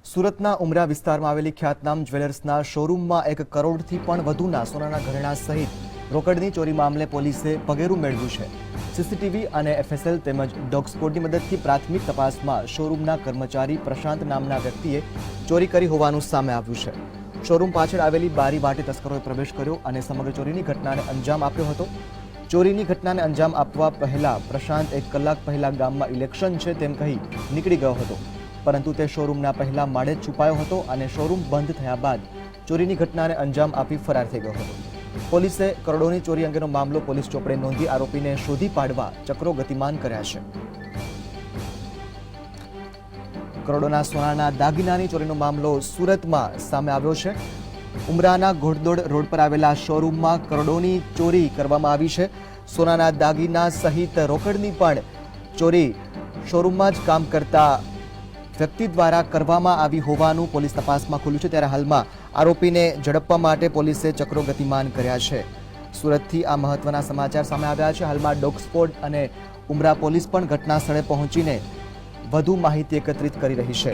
સુરતના ઉમરા વિસ્તારમાં આવેલી ખ્યાતનામ જ્વેલર્સના શોરૂમમાં 1 કરોડથી પણ વધુના સોનાના ઘરેણા સહિત રોકડની ચોરી મામલે પોલીસે પગેરું મેળવ્યું છે। સીસીટીવી અને એફએસએલ તેમજ ડોગ સ્ક્વોડની મદદથી પ્રાથમિક તપાસમાં શોરૂમના કર્મચારી પ્રશાંત નામના વ્યક્તિએ ચોરી કરી હોવાનું સામે આવ્યું છે। શોરૂમ પાછળ આવેલી બારી વાટે તસ્કરોએ પ્રવેશ કર્યો અને સમગ્ર ચોરીની ઘટનાને અંજામ આપ્યો હતો। ચોરીની ઘટનાને અંજામ આપવા પહેલા પ્રશાંત 1 કલાક પહેલા ગામમાં ઇલેક્શન છે તેમ કહી નીકળી ગયો હતો, પરંતુ તે શોરૂમના પહેલા માળે છુપાયો હતો અને શોરૂમ બંધ થયા બાદ ચોરીની ઘટનાને અંજામ આપી ફરાર થઈ ગયો હતો। પોલીસે કરોડોની ચોરી અંગેનો મામલો પોલીસ ચોપડે નોંધી આરોપીને શોધી પાડવા ચક્રો ગતિમાન કર્યા છે। કરોડોના સોનાના દાગીનાની ચોરીનો મામલો સુરતમાં સામે આવ્યો છે। ઉમરાના ઘોડદોડ રોડ પર આવેલા શોરૂમમાં કરોડોની ચોરી કરવામાં આવી છે। સોનાના દાગીના સહિત રોકડની પણ ચોરી શોરૂમમાં જ કામ કરતા વ્યક્તિ દ્વારા કરવામાં આવી હોવાનું પોલીસ તપાસમાં ખુલ્યું છે। ત્યારે હાલમાં આરોપીને ઝડપવા માટે પોલીસે ચક્રો ગતિમાન કર્યા છે। સુરતથી આ મહત્વના સમાચાર સામે આવ્યા છે। હાલમાં ડોગ સ્ક્વોડ અને ઉમરા પોલીસ પણ ઘટના સ્થળે પહોંચીને વધુ માહિતી એકત્રિત કરી રહી છે।